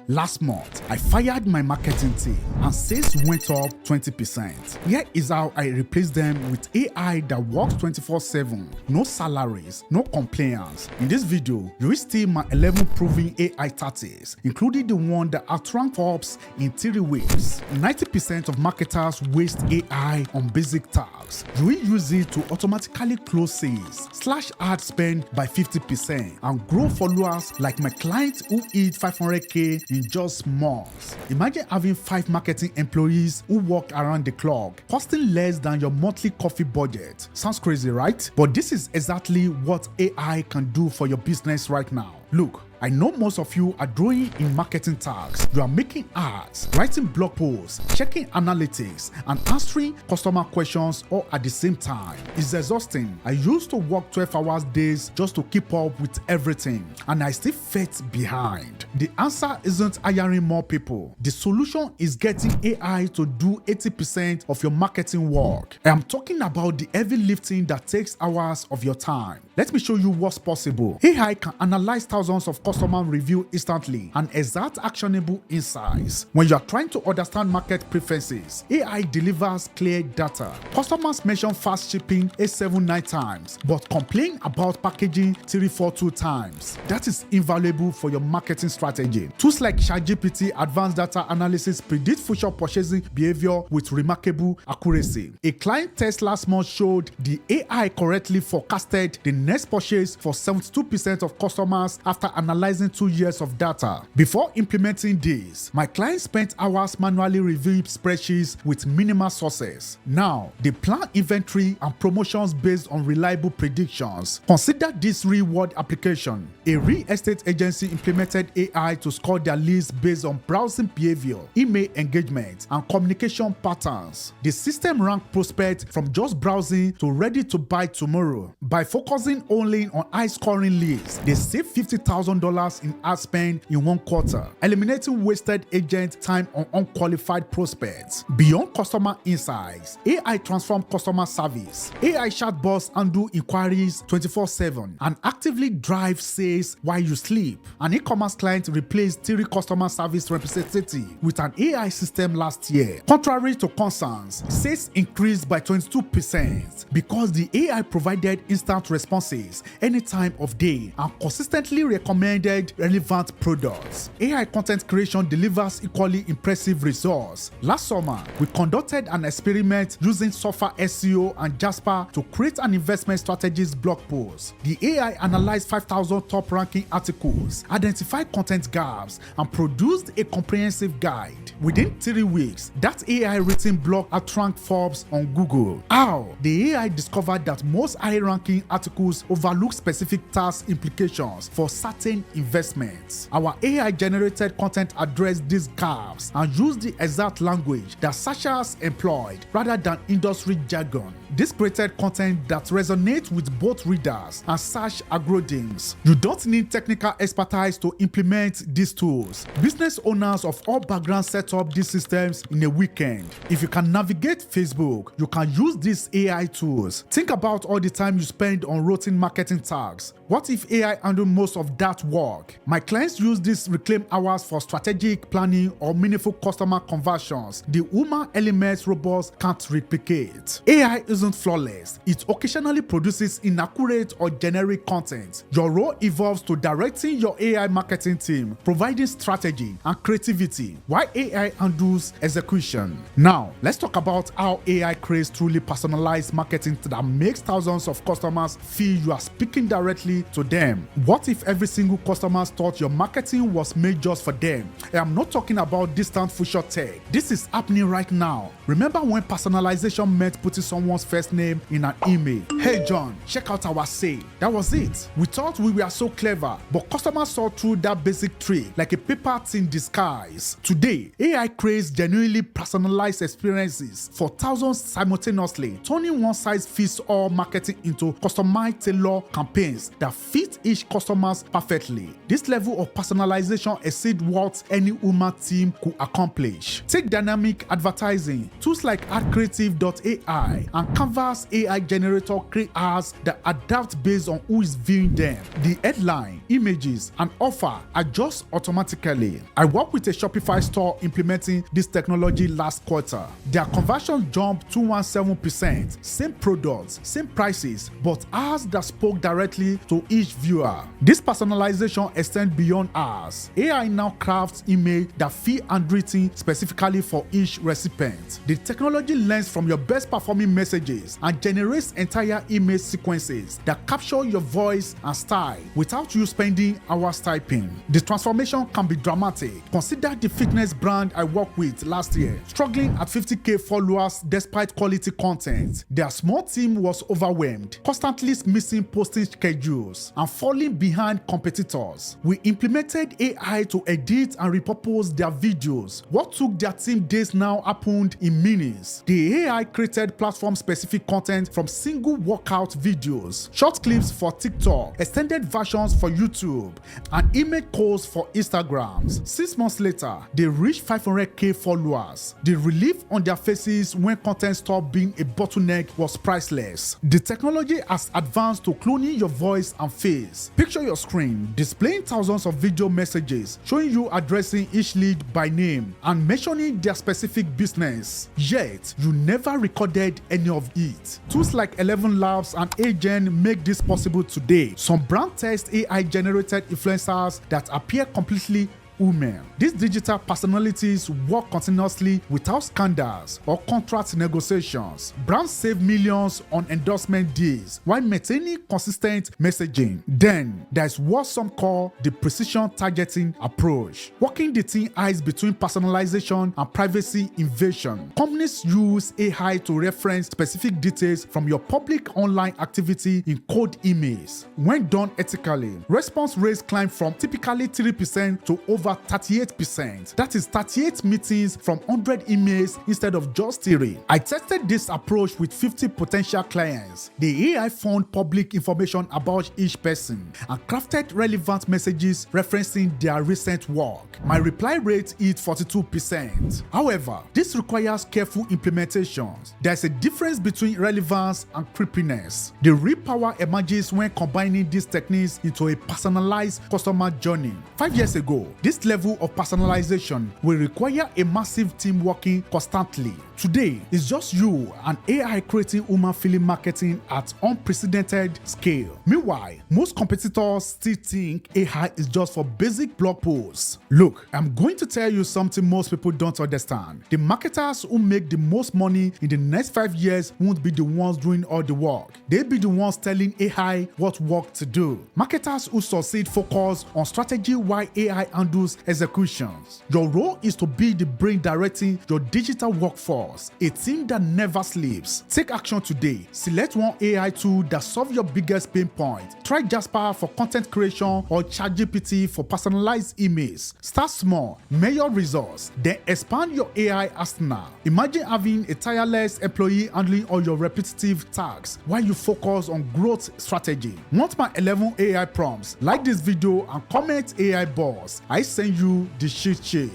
Last month, I fired my marketing team and sales went up 20%. Here is how I replaced them with AI that works 24/7. No salaries, no compliance. In this video, you will see my 11 proven AI tactics, including the one that outranked Forbes in 3 weeks. 90% of marketers waste AI on basic tasks. You will use it to automatically close sales, slash ad spend by 50%, and grow followers like my client who hit 500K in just months. Imagine having 5 marketing employees who work around the clock, costing less than your monthly coffee budget. Sounds crazy, right? But this is exactly what AI can do for your business right now. Look, I know most of you are drawing in marketing tasks. You are making ads, writing blog posts, checking analytics, and answering customer questions all at the same time. It's exhausting. I used to work 12 hours days just to keep up with everything, and I still felt behind. The answer isn't hiring more people. The solution is getting AI to do 80% of your marketing work. I am talking about the heavy lifting that takes hours of your time. Let me show you what's possible. AI can analyze thousands of customer reviews instantly and extract actionable insights. When you are trying to understand market preferences, AI delivers clear data. Customers mention fast shipping 879 times, but complain about packaging 342 times. That is invaluable for your marketing strategy. Tools like ChatGPT advanced data analysis predict future purchasing behavior with remarkable accuracy. A client test last month showed the AI correctly forecasted the next purchase for 72% of customers after analyzing 2 years of data. Before implementing this, my client spent hours manually reviewing spreadsheets with minimal sources. Now, they plan inventory and promotions based on reliable predictions. Consider this real-world application. A real estate agency implemented AI to score their leads based on browsing behavior, email engagement, and communication patterns. The system ranked prospects from just browsing to ready to buy tomorrow. By focusing only on high-scoring leads, they saved $50,000 in ad spend in 1 quarter, eliminating wasted agent time on unqualified prospects. Beyond customer insights, AI transforms customer service. AI chatbots handle inquiries 24/7 and actively drive sales while you sleep. An e-commerce client replaced 3 customer service representatives with an AI system last year. Contrary to concerns, sales increased by 22% because the AI provided instant responses any time of day and consistently recommended relevant products. AI content creation delivers equally impressive results. Last summer, we conducted an experiment using SurferSEO and Jasper to create an investment strategies blog post. The AI analyzed 5,000 top-ranking articles, identified content gaps, and produced a comprehensive guide. Within 3 weeks, that AI-written blog outranked Forbes on Google. How? The AI discovered that most high-ranking articles overlook specific task implications for certain investments. Our AI-generated content addressed these gaps and used the exact language that searchers employed rather than industry jargon. This created content that resonates with both readers and search algorithms. You don't need technical expertise to implement these tools. Business owners of all backgrounds set up these systems in a weekend. If you can navigate Facebook, you can use these AI tools. Think about all the time you spend on routine marketing tasks. What if AI handled most of that work? My clients use these reclaimed hours for strategic planning or meaningful customer conversions. The human elements robots can't replicate. AI isn't flawless. It occasionally produces inaccurate or generic content. Your role evolves to directing your AI marketing team, providing strategy and creativity, while AI handles execution. Now, let's talk about how AI creates truly personalized marketing that makes thousands of customers feel you are speaking directly to them. What if every single customer thought your marketing was made just for them? I am not talking about distant future tech. This is happening right now. Remember when personalization meant putting someone's first name in an email? Hey John, check out our sale. That was it. We thought we were so clever, but customers saw through that basic trick like a paper thin disguise. Today, AI creates genuinely personalized experiences for thousands simultaneously, turning one-size-fits-all marketing into customized tailor campaigns that fit each customer perfectly. This level of personalization exceeds what any human team could accomplish. Take dynamic advertising. Tools like AdCreative.ai and Canvas AI generator create ads that adapt based on who is viewing them. The headline, images, and offer adjust automatically. I work with a Shopify store implementing this technology last quarter. Their conversion jumped 217%. Same products, same prices, but ads that spoke directly to each viewer. This personalization extends beyond ads. AI now crafts emails that feel handwritten specifically for each recipient. The technology learns from your best performing messages and generates entire email sequences that capture your voice and style without you spending hours typing. The transformation can be dramatic. Consider the fitness brand I worked with last year, struggling at 50K followers despite quality content. Their small team was overwhelmed, constantly missing posting schedules and falling behind competitors. We implemented AI to edit and repurpose their videos. What took their team days now happened in minutes. The AI created platform-specific content from single workout videos, short clips for TikTok, extended versions for YouTube, and image codes for Instagram. 6 months later, they reached 500K followers. The relief on their faces when content stopped being a bottleneck was priceless. The technology has advanced to cloning your voice and face. Picture your screen displaying thousands of video messages showing you addressing each lead by name and mentioning their specific business. Yet, you never recorded any of it. Tools like 11 Labs and Agent make this possible today. Some brand test AI-generated influencers that appear completely human. These digital personalities work continuously without scandals or contract negotiations. Brands save millions on endorsement deals while maintaining consistent messaging. Then there's what some call the precision targeting approach, working the thin ice between personalization and privacy invasion. Companies use AI to reference specific details from your public online activity in cold emails. When done ethically, response rates climb from typically 3% to over 38%. That is 38 meetings from 100 emails instead of just 3. I tested this approach with 50 potential clients. The AI found public information about each person and crafted relevant messages referencing their recent work. My reply rate is 42%. However, this requires careful implementations. There's a difference between relevance and creepiness. The real power emerges when combining these techniques into a personalized customer journey. 5 years ago, this level of personalization will require a massive team working constantly. Today, it's just you and AI creating human-feeling marketing at unprecedented scale. Meanwhile, most competitors still think AI is just for basic blog posts. Look, I'm going to tell you something most people don't understand. The marketers who make the most money in the next 5 years won't be the ones doing all the work. They'll be the ones telling AI what work to do. Marketers who succeed focus on strategy while AI handles executions. Your role is to be the brain directing your digital workforce, a team that never sleeps. Take action today. Select one AI tool that solves your biggest pain point. Try Jasper for content creation or ChatGPT for personalized emails. Start small, measure results, then expand your AI arsenal. Imagine having a tireless employee handling all your repetitive tasks while you focus on growth strategy. Want my 11 AI prompts? Like this video and comment AI boss. I send you the cheat sheet.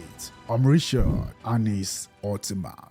I'm Richard and it's Ultimate.